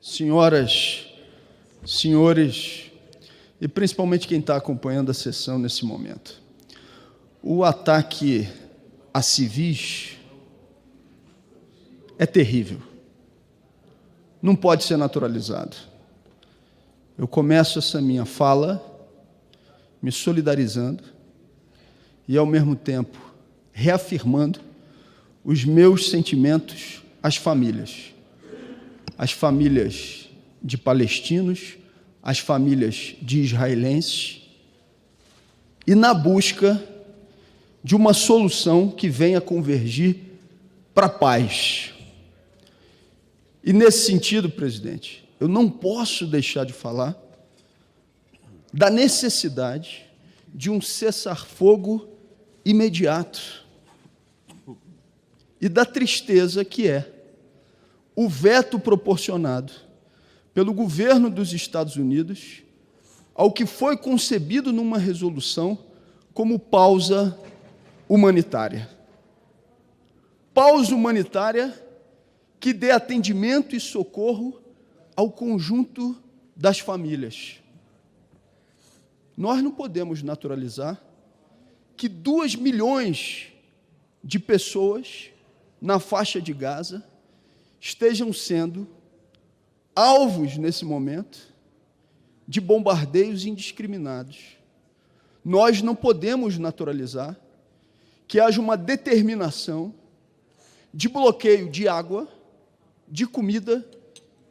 senhoras, senhores, e principalmente quem está acompanhando a sessão nesse momento. O ataque a civis é terrível. Não pode ser naturalizado. Eu começo essa minha fala me solidarizando e, ao mesmo tempo, reafirmando os meus sentimentos às famílias de palestinos, às famílias de israelenses, e na busca de uma solução que venha convergir para a paz. E, nesse sentido, presidente, eu não posso deixar de falar da necessidade de um cessar-fogo imediato e da tristeza que é o veto proporcionado pelo governo dos Estados Unidos ao que foi concebido numa resolução como pausa humanitária. Pausa humanitária que dê atendimento e socorro ao conjunto das famílias. Nós não podemos naturalizar que 2 milhões de pessoas na faixa de Gaza estejam sendo alvos, nesse momento, de bombardeios indiscriminados. Nós não podemos naturalizar que haja uma determinação de bloqueio de água, de comida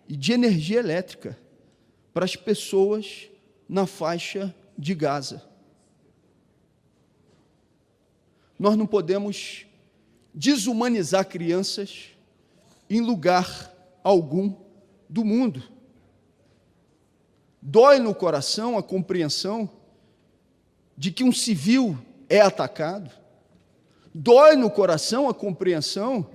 e de energia elétrica para as pessoas na faixa de Gaza. Nós não podemos desumanizar crianças em lugar algum do mundo. Dói no coração a compreensão de que um civil é atacado. Dói no coração a compreensão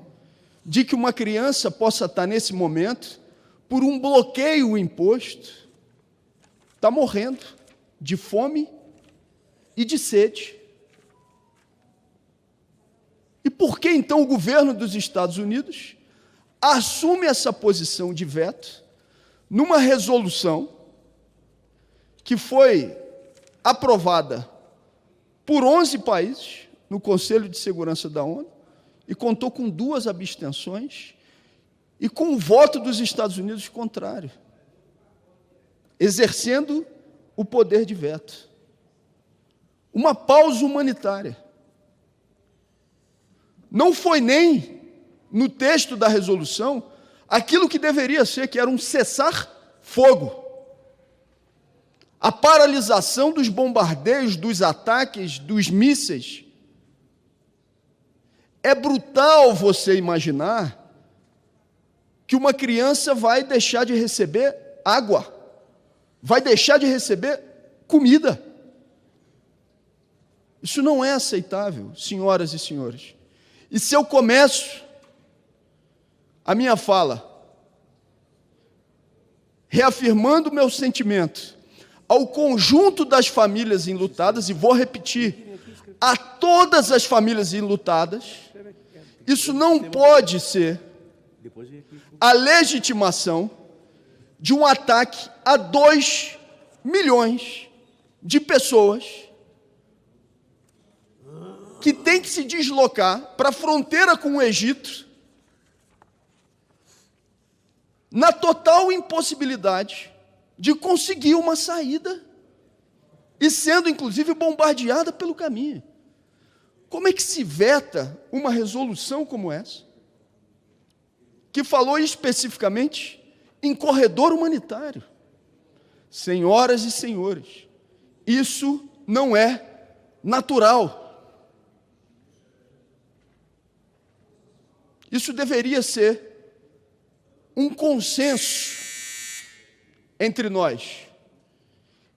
de que uma criança possa estar, nesse momento, por um bloqueio imposto, está morrendo de fome e de sede. E por que, então, o governo dos Estados Unidos assume essa posição de veto numa resolução que foi aprovada por 11 países no Conselho de Segurança da ONU e contou com 2 abstenções e com o voto dos Estados Unidos contrário, exercendo o poder de veto. Uma pausa humanitária. Não foi nem, no texto da resolução, aquilo que deveria ser, que era um cessar-fogo. A paralisação dos bombardeios, dos ataques, dos mísseis. É brutal você imaginar que uma criança vai deixar de receber água, vai deixar de receber comida. Isso não é aceitável, senhoras e senhores. E se eu começo a minha fala reafirmando meu sentimento ao conjunto das famílias enlutadas, e vou repetir, a todas as famílias enlutadas, isso não pode ser a legitimação de um ataque a 2 milhões de pessoas que têm que se deslocar para a fronteira com o Egito, na total impossibilidade de conseguir uma saída e sendo, inclusive, bombardeada pelo caminho. Como é que se veta uma resolução como essa, que falou especificamente em corredor humanitário? Senhoras e senhores, isso não é natural. Isso deveria ser um consenso entre nós.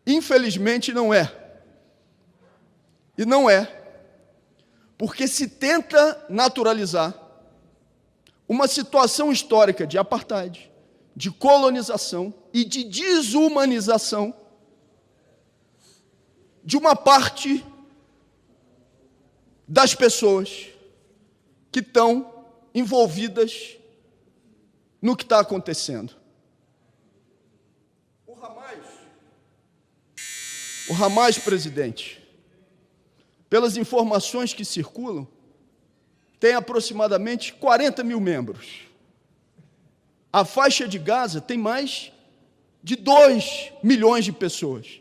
Infelizmente não é. E não é, porque se tenta naturalizar uma situação histórica de apartheid, de colonização e de desumanização de uma parte das pessoas que estão envolvidas no que está acontecendo. O Hamas, presidente, pelas informações que circulam, tem aproximadamente 40 mil membros. A faixa de Gaza tem mais de 2 milhões de pessoas.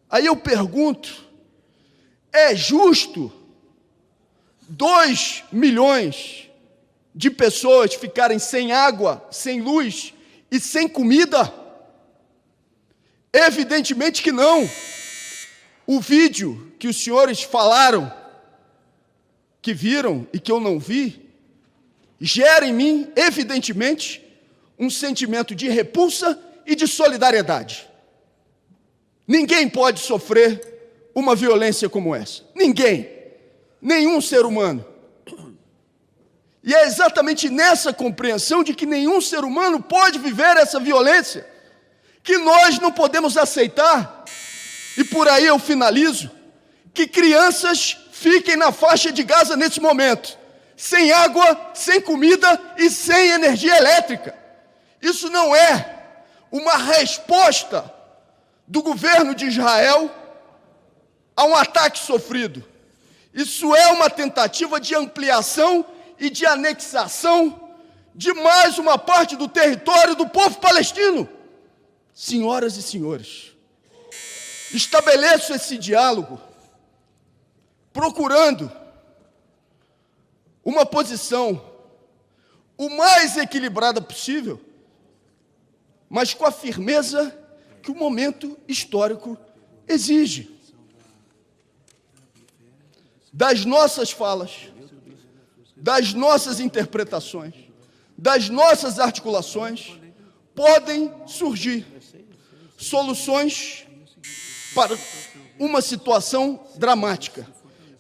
Aí eu pergunto, é justo 2 milhões de pessoas ficarem sem água, sem luz e sem comida? Evidentemente que não. O vídeo que os senhores falaram, que viram e que eu não vi, gera em mim, evidentemente, um sentimento de repulsa e de solidariedade. Ninguém pode sofrer uma violência como essa. Ninguém. Nenhum ser humano. E é exatamente nessa compreensão de que nenhum ser humano pode viver essa violência que nós não podemos aceitar, e por aí eu finalizo, que crianças fiquem na faixa de Gaza nesse momento, sem água, sem comida e sem energia elétrica. Isso não é uma resposta do governo de Israel a um ataque sofrido. Isso é uma tentativa de ampliação e de anexação de mais uma parte do território do povo palestino. Senhoras e senhores, estabeleço esse diálogo procurando uma posição o mais equilibrada possível, mas com a firmeza que o momento histórico exige. Das nossas falas, das nossas interpretações, das nossas articulações, podem surgir soluções para uma situação dramática.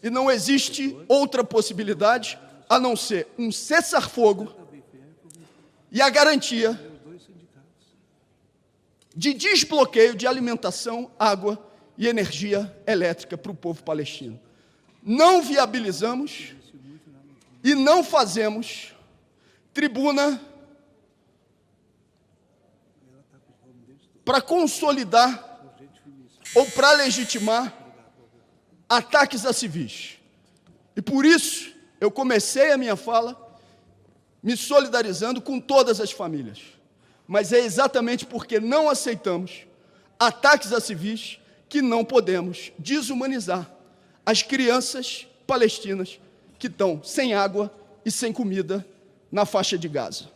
E não existe outra possibilidade a não ser um cessar-fogo e a garantia de desbloqueio de alimentação, água e energia elétrica para o povo palestino. Não viabilizamos e não fazemos tribuna para consolidar ou para legitimar ataques a civis. E por isso eu comecei a minha fala me solidarizando com todas as famílias. Mas é exatamente porque não aceitamos ataques a civis que não podemos desumanizar as crianças palestinas que estão sem água e sem comida na faixa de Gaza.